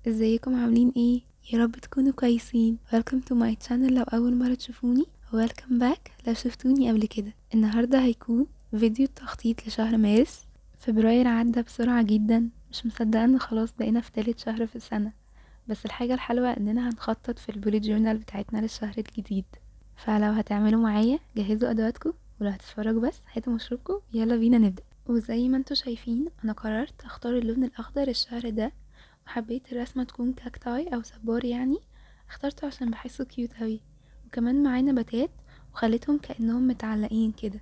ازيكم عاملين ايه؟ يا رب تكونوا كويسين. welcome to my channel. لو اول مرة تشوفوني welcome back لو شفتوني قبل كده. النهاردة هيكون فيديو تخطيط لشهر مارس. فبراير عدى بسرعة جدا، مش مصدقة ان خلاص بقينا في تالت شهر في السنة. بس الحاجة الحلوة اننا هنخطط في البوليت جورنال بتاعتنا للشهر الجديد. فلو هتعملوا معايا جهزوا ادواتكم، ولو هتتفرجوا بس هاتوا مشروبكم، يلا بينا نبدأ. وزي ما انتوا شايفين انا قررت اختار اللون الاخضر الشهر ده، وحبيت الرسمة تكون كاكتاي او صبار يعني. اخترته عشان بحسه كيوت اوي، وكمان معاه نباتات وخليتهم كأنهم متعلقين كده،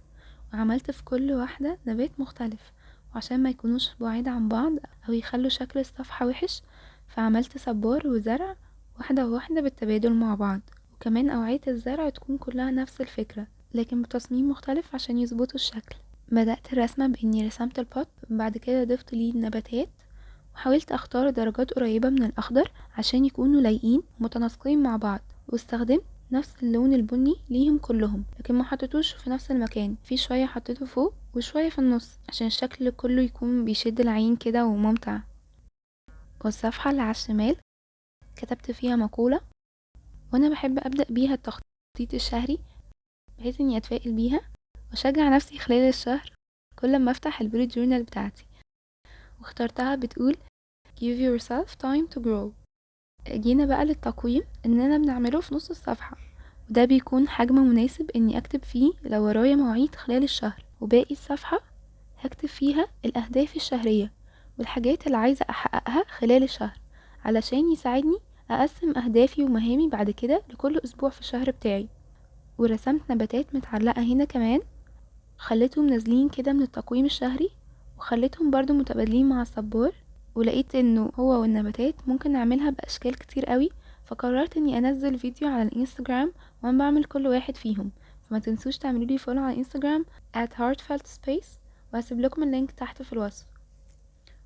وعملت في كل واحدة نبات مختلف، وعشان ما يكونوش بعيد عن بعض او يخلوا شكل الصفحة وحش، فعملت صبار وزرع واحدة واحدة بالتبادل مع بعض. وكمان أوعية الزرع تكون كلها نفس الفكرة لكن بتصميم مختلف عشان يظبطوا الشكل. بدأت الرسمة بإني رسمت البوت، بعد كده ضفت ليه النباتات، وحاولت اختار درجات قريبة من الاخضر عشان يكونوا لايقين ومتناسقين مع بعض، واستخدمت نفس اللون البني ليهم كلهم، لكن ما حطيتوش في نفس المكان، في شوية حطيته فوق وشوية في النص عشان الشكل كله يكون بيشد العين كده وممتع. والصفحة اللي على الشمال كتبت فيها مقولة، وانا بحب ابدأ بيها التخطيط الشهري بحيث اني اتفائل بيها واشجع نفسي خلال الشهر كل ما افتح البوليت جورنال بتاعتي. واخترتها بتقول give yourself time to grow. جينا بقى للتقويم اننا بنعمله في نص الصفحة، وده بيكون حجم مناسب اني اكتب فيه لو ورايا مواعيد خلال الشهر، وباقي الصفحة هكتب فيها الاهداف الشهرية والحاجات اللي عايزة احققها خلال الشهر، علشان يساعدني اقسم اهدافي ومهامي بعد كده لكل اسبوع في الشهر بتاعي. ورسمت نباتات متعلقة هنا كمان، خليتهم نازلين كده من التقويم الشهري، وخليتهم برضو متبادلين مع الصبار. ولقيت انه هو والنباتات ممكن نعملها باشكال كتير قوي، فقررت اني انزل فيديو على الانستجرام وانا بعمل كل واحد فيهم. فما تنسوش تعملوا لي فولو على الانستجرام @heartfeltspace، وهسيب لكم اللينك تحت في الوصف.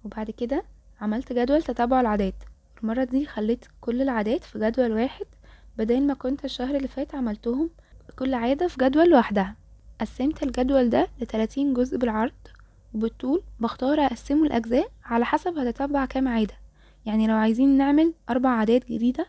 وبعد كده عملت جدول تتبع العادات، المرة دي خليت كل العادات في جدول واحد، بدل ما كنت الشهر اللي فات عملتهم كل عادة في جدول لوحدها. قسمت الجدول ده ل30 جزء بالعرض، وبالطول بختار اقسمه الاجزاء على حسب هتتبع كام عادة. يعني لو عايزين نعمل 4 عادات جديدة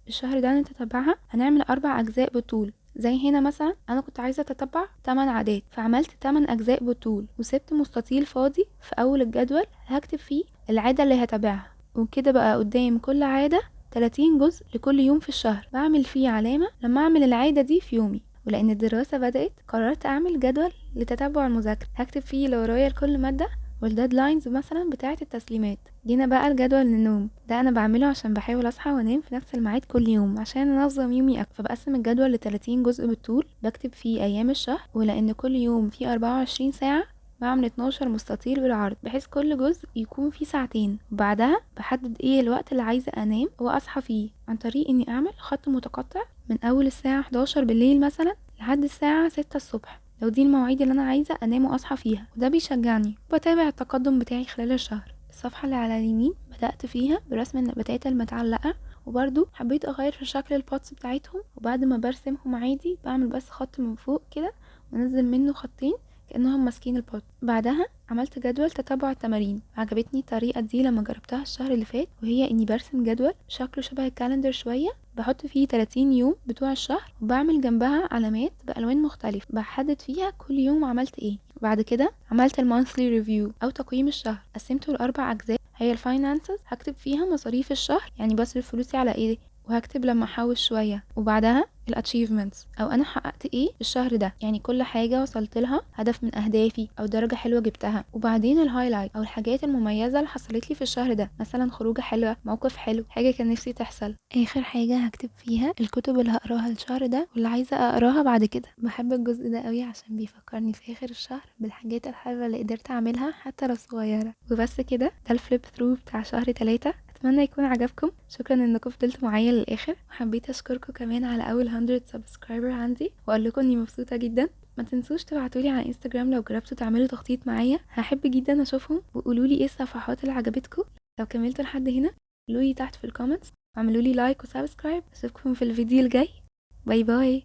الشهر ده نتتبعها، هنعمل 4 اجزاء بالطول. زي هنا مثلا انا كنت عايزة اتتبع 8 عادات، فعملت 8 اجزاء بالطول، وسبت مستطيل فاضي في اول الجدول هكتب فيه العادة اللي هتابعها. وكده بقى قدام كل عادة 30 جزء لكل يوم في الشهر بعمل فيه علامة لما اعمل العادة دي في يومي. ولان الدراسة بدأت قررت اعمل جدول لتتبع المذاكرة هكتب فيه لو ورايا لكل مادة والديدلاينز مثلا بتاعة التسليمات. جينا بقى الجدول للنوم، ده انا بعمله عشان بحاول اصحى وانام في نفس الميعاد كل يوم عشان انظم يومي اكتر. فبقسم الجدول ل30 جزء بالطول، بكتب فيه ايام الشهر، ولان كل يوم فيه 24 ساعة بعمل 12 مستطيل بالعرض بحيث كل جزء يكون فيه ساعتين، وبعدها بحدد ايه الوقت اللي عايزة انام واصحى فيه عن طريق اني اعمل خط متقطع من اول الساعة 11 بالليل مثلا لحد الساعة 6 الصبح، لو دي المواعيد اللي انا عايزة انام واصحى فيها، وده بيشجعني وبتابع التقدم بتاعي خلال الشهر. الصفحة اللي على اليمين بدأت فيها برسم النباتات المتعلقة، وبرضو حبيت اغير في شكل البوتس بتاعتهم، وبعد ما برسمهم عادي بعمل بس خط من فوق كده ونزل منه خطين كأنهم ماسكين البوت. بعدها عملت جدول تتبع التمارين. عجبتني الطريقة دي لما جربتها الشهر اللي فات، وهي اني برسم جدول شكله شبه الكالندر شوية، بحط فيه 30 يوم بتوع الشهر وبعمل جنبها علامات بألوان مختلفة بحدد فيها كل يوم عملت ايه. بعد كده عملت المونثلي ريفيو او تقييم الشهر، قسمته ل4 اجزاء. هي الفاينانسز هكتب فيها مصاريف الشهر، يعني بصرف فلوسي على ايه، وهكتب لما احوش شوية. وبعدها الاتشيفمنتس او انا حققت ايه الشهر ده، يعني كل حاجة وصلت لها، هدف من اهدافي او درجة حلوة جبتها. وبعدين الهايلايت او الحاجات المميزة اللي حصلت لي في الشهر ده، مثلا خروجة حلوة، موقف حلو، حاجة كان نفسي تحصل. اخر حاجة هكتب فيها الكتب اللي هقراها الشهر ده واللي عايزة اقراها بعد كده. بحب الجزء ده قوي عشان بيفكرني في اخر الشهر بالحاجات الحلوة اللي قدرت اعملها حتى لو صغيرة. وبس كده، ده الفليب ثرو بتاع شهر 3. اتمنى يكون عجبكم، شكرا انكم فضلتوا معايا للاخر، وحبيت اشكركم كمان على اول 100 سبسكرايبر عندي، واقول لكم اني مبسوطه جدا. ما تنسوش تبعتولي على انستجرام لو جربتوا تعملوا تخطيط معايا، هحب جدا اشوفهم، وقولولي ايه الصفحات اللي عجبتكم. لو كملتوا لحد هنا قولولي تحت في الكومنتس، واعملولي لايك وسبسكرايب. اشوفكم في الفيديو الجاي، باي باي.